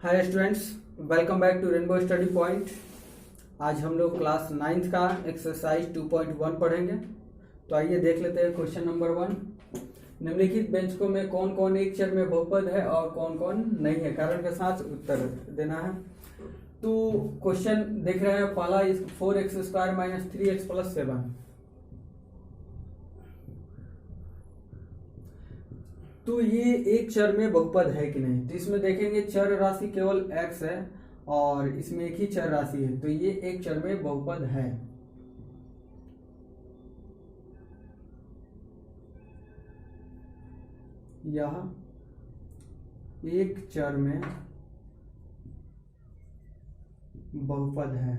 Hi students, welcome back to rainbow study point. आज हम लोग क्लास 9th का एक्सरसाइज 2.1 पढ़ेंगे। तो आइए देख लेते हैं क्वेश्चन नंबर 1। निम्नलिखित व्यंजकों में कौन कौन एक चर में बहुपद है और कौन कौन नहीं है, कारण के साथ उत्तर देना है। तो क्वेश्चन देख रहे हैं, पहला 4x² - 3x + 7। तो ये एक चर में बहुपद है कि नहीं, तो इसमें देखेंगे चर राशि केवल x है और इसमें एक ही चर राशि है, तो ये एक चर में बहुपद है। यह एक चर में बहुपद है।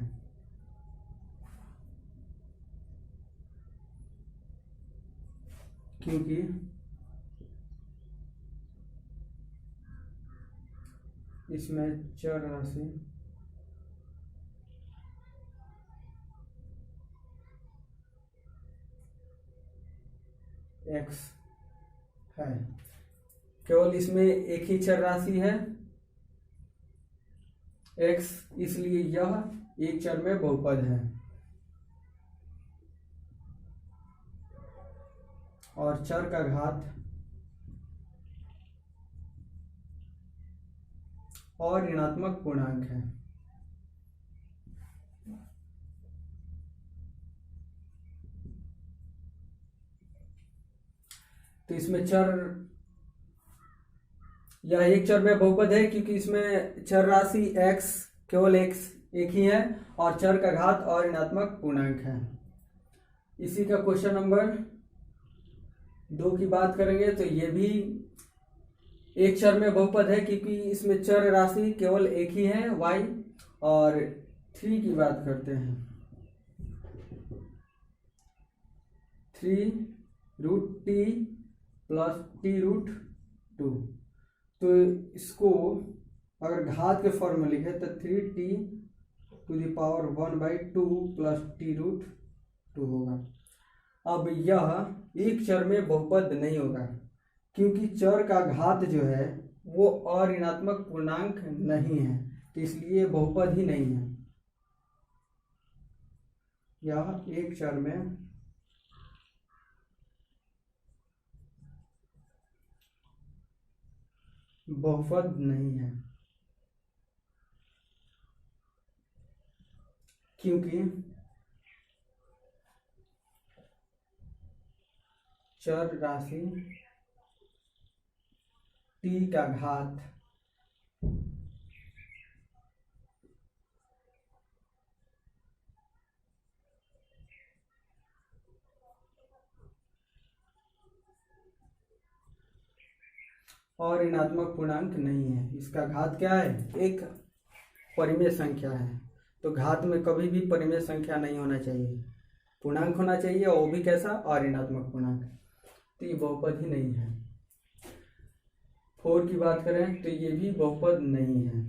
क्योंकि इसमें चर राशि x है, केवल इसमें एक ही चर राशि है x, इसलिए यह एक चर में बहुपद है। और चर का घात और ऋणात्मक पूर्णांक है। तो इसमें चर, यह एक चर में बहुपद है क्योंकि इसमें चर राशि x, केवल x एक ही है और चर का घात और ऋणात्मक पूर्णांक है। इसी का क्वेश्चन नंबर 2 की बात करेंगे तो ये भी एक चर में बहुपद है क्योंकि इसमें चर राशि केवल एक ही है y। और 3 की बात करते हैं, 3√t + t√2। तो इसको अगर घात के फॉर्म में लिखे तो 3t⁻1/2 + t√2 होगा। अब यह एक चर में बहुपद नहीं होगा क्योंकि चर का घात जो है वो अऋणात्मक पूर्णांक नहीं है, तो इसलिए बहुपद ही नहीं है। यह एक चर में बहुपद नहीं है क्योंकि चर राशि t का घात और ऋणात्मक पूर्णांक नहीं है। इसका घात क्या है? एक परिमेय संख्या है। तो घात में कभी भी परिमेय संख्या नहीं होना चाहिए, पूर्णांक होना चाहिए, और वो भी कैसा? अऋणात्मक पूर्णांक। तो ये बहुपद ही नहीं है। 4 की बात करें तो ये भी बहुपद नहीं है।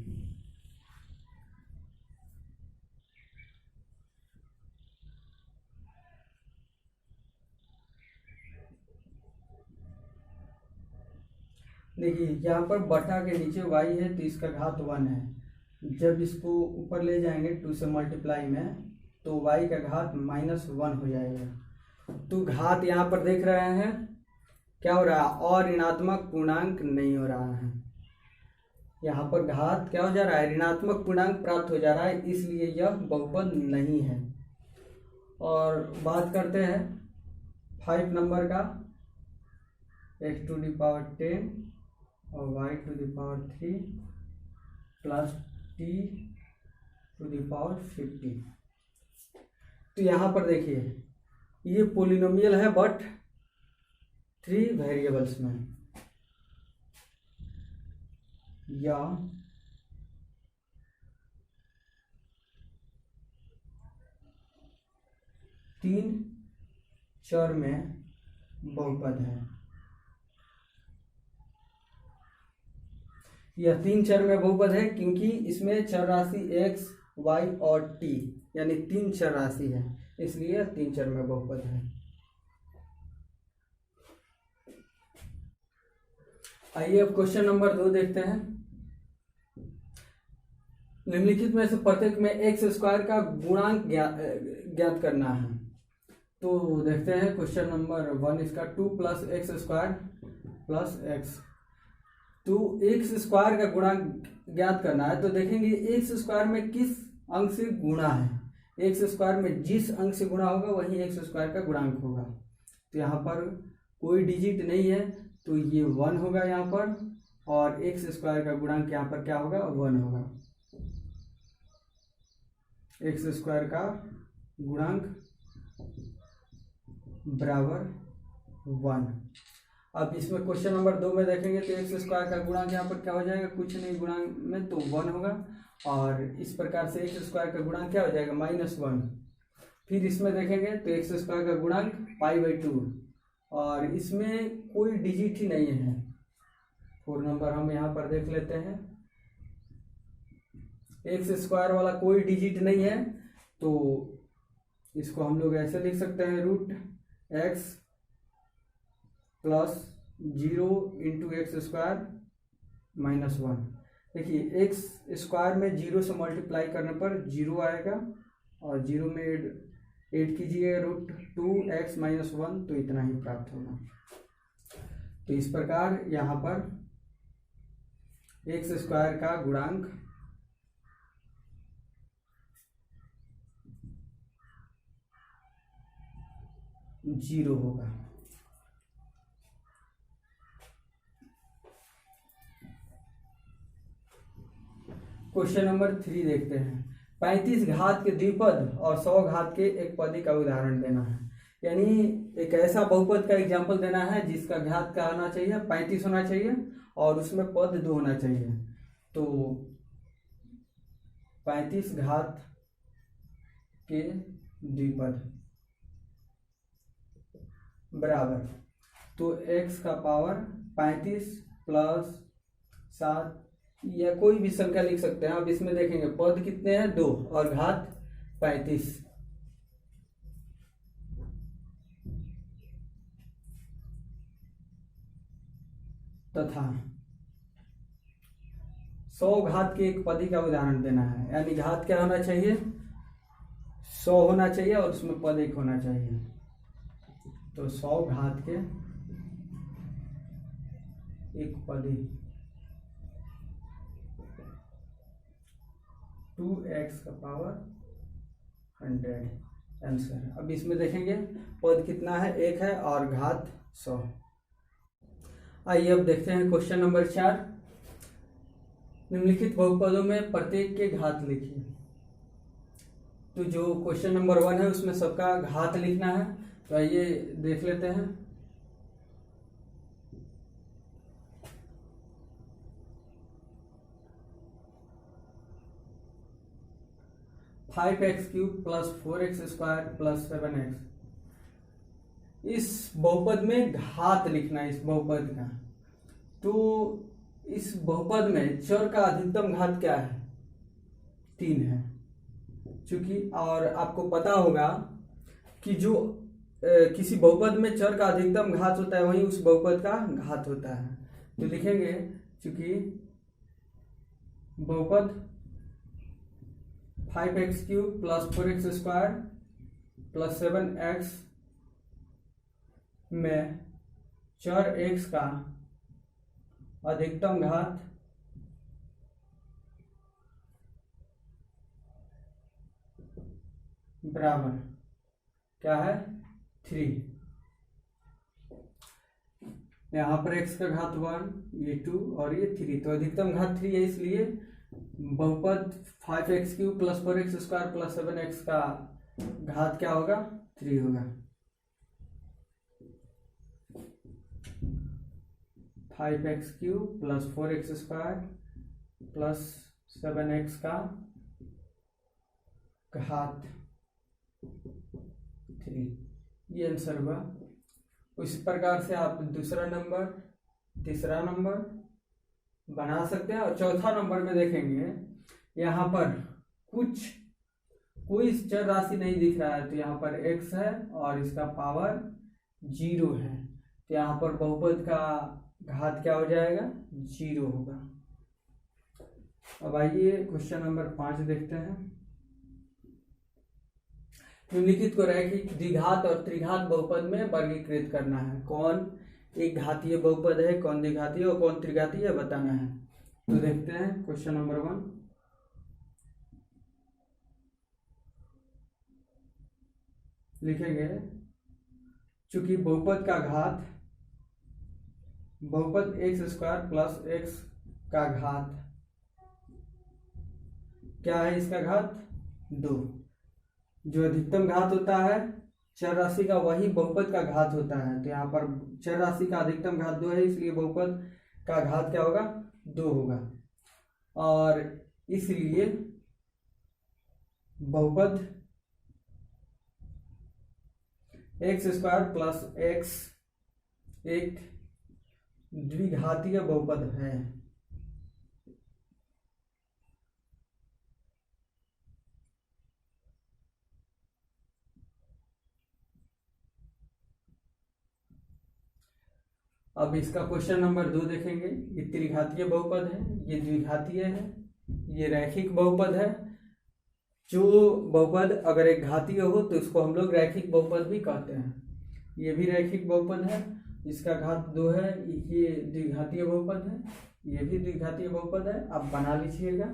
देखिए यहाँ पर बटा के नीचे y है तो इसका घात 1 है। जब इसको ऊपर ले जाएंगे 2 से मल्टीप्लाई में तो y का घात -1 हो जाएगा। तो घात यहाँ पर देख रहे हैं क्या हो रहा है? और ऋणात्मक पूर्णांक नहीं हो रहा है। यहाँ पर घात क्या हो जा रहा है? ऋणात्मक पूर्णांक प्राप्त हो जा रहा है, इसलिए यह बहुपद नहीं है। और बात करते हैं 5 नंबर का, x⁻10 और y⁻3 + t⁻50। तो यहाँ पर देखिए ये पोलिनोमियल है बट 3 वेरिएबल्स में। या तीन चर में बहुपद है। यह 3 चर में बहुपद है क्योंकि इसमें चर राशि x, y और t यानी 3 चर राशि है, इसलिए 3 चर में बहुपद है। आइए अब क्वेश्चन नंबर 2 देखते हैं। निम्नलिखित में से प्रत्येक में एक्स स्क्वायर का गुणांक ज्ञात करना है। तो देखते हैं क्वेश्चन नंबर 1 इसका 2 plus x square plus x. तो एक्स स्क्वायर का गुणांक ज्ञात करना है। तो देखेंगे एक्स स्क्वायर में किस अंक से गुणा है। एक्स स्क्वायर में जिस अंक से गुणा होगा वही एक्स स्क्वायर का गुणांक होगा। तो यहाँ पर कोई डिजिट नहीं है तो ये 1 होगा यहाँ पर, और एक्स स्क्वायर का गुणांक यहाँ पर क्या होगा 1 होगा। एक्स स्क्वायर का गुणांक बराबर 1। अब इसमें क्वेश्चन नंबर 2 में देखेंगे तो एक्स स्क्वायर का गुणांक यहाँ पर क्या हो जाएगा, कुछ नहीं गुणांक में तो 1 होगा, और इस प्रकार से एक्स स्क्वायर का गुणांक क्या हो जाएगा -1। फिर इसमें देखेंगे तो एक्स स्क्वायर का गुणांक π/2, और इसमें कोई डिजिट ही नहीं है। 4 नंबर हम यहाँ पर देख लेते हैं, एक्स स्क्वायर वाला कोई डिजिट नहीं है, तो इसको हम लोग ऐसे लिख सकते हैं √x + 0 × एक्स स्क्वायर -1। देखिए एक्स स्क्वायर में 0 से मल्टीप्लाई करने पर 0 आएगा, और 0 में ऐड कीजिए √2x - 1, तो इतना ही प्राप्त होगा। तो इस प्रकार यहाँ पर एक्स स्क्वायर का गुणांक जीरो होगा। क्वेश्चन नंबर 3 देखते हैं। 35 घात के द्विपद और 100 घात के एक पदी का उदाहरण देना है। यानी एक ऐसा बहुपद का एग्जाम्पल देना है जिसका घात क्या होना चाहिए 35 होना चाहिए, और उसमें पद 2 होना चाहिए। तो 35 घात के द्विपद बराबर, तो x का पावर 35 + 7 या कोई भी संख्या लिख सकते हैं। अब इसमें देखेंगे पद कितने हैं 2 और घात 35, तथा 100 घात के एक पदी का उदाहरण देना है। यानी घात क्या होना चाहिए 100 होना चाहिए और उसमें पद 1 होना चाहिए। तो 100 घात के एक पदी 2x का पावर 100 आंसर। अब इसमें देखेंगे पद कितना है 1 है और घात 100। आइए अब देखते हैं क्वेश्चन नंबर 4। निम्नलिखित बहुपदों में प्रत्येक के घात लिखिए। तो जो क्वेश्चन नंबर 1 है उसमें सबका घात लिखना है। तो आइए देख लेते हैं। Five x cube + 4x² + 7x। इस बहुपद में घात लिखना है इस बहुपद का। तो इस बहुपद में चर का अधिकतम घात क्या है 3 है। चूंकि और आपको पता होगा कि जो किसी बहुपद में चर का अधिकतम घात होता है वही उस बहुपद का घात होता है। तो लिखेंगे चूंकि बहुपद 5x³ + 4x² + 7x में चर x का अधिकतम घात बराबर क्या है 3। यहाँ पर x का घात 1, ये 2 और ये 3, तो अधिकतम घात 3 है, इसलिए बहुपद 5x³ + 4x² + 7x का घात क्या होगा 3 होगा। 5x³ + 4x² + 7x का घात 3, ये आंसर हुआ। उसी प्रकार से आप दूसरा नंबर, तीसरा नंबर बना सकते हैं। और चौथा नंबर में देखेंगे यहाँ पर कोई चर राशि नहीं दिख रहा है, तो यहाँ पर x है और इसका पावर 0 है, तो यहाँ पर बहुपद का घात क्या हो जाएगा 0 होगा। अब आइए क्वेश्चन नंबर 5 देखते हैं। निम्नलिखित को रैखिक द्विघात और त्रिघात बहुपद में वर्गीकृत करना है। कौन एक घातीय बहुपद है, कौन द्विघातीय और कौन त्रिघातीय बताना है। तो देखते हैं क्वेश्चन नंबर 1। लिखेंगे चूंकि बहुपद का घात बहुपद x² प्लस x का घात क्या है, इसका घात 2। जो अधिकतम घात होता है चर राशि का वही बहुपद का घात होता है। तो यहाँ पर चर राशि का अधिकतम घात 2 है, इसलिए बहुपद का घात क्या होगा, 2 होगा। और इसलिए बहुपद x² प्लस x एक द्विघातीय बहुपद है। अब इसका क्वेश्चन नंबर 2 देखेंगे। ये त्रिघातीय बहुपद है, ये द्विघातीय है, ये रैखिक बहुपद है। जो बहुपद अगर एक घातीय हो तो इसको हम लोग रैखिक बहुपद भी कहते हैं। ये भी रैखिक बहुपद है, इसका घात 2 है। ये द्विघातीय बहुपद है, ये भी द्विघातीय बहुपद है। आप बना लीजिएगा।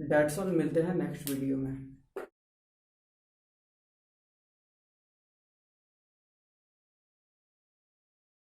दैट्स ऑल, मिलते हैं नेक्स्ट वीडियो में।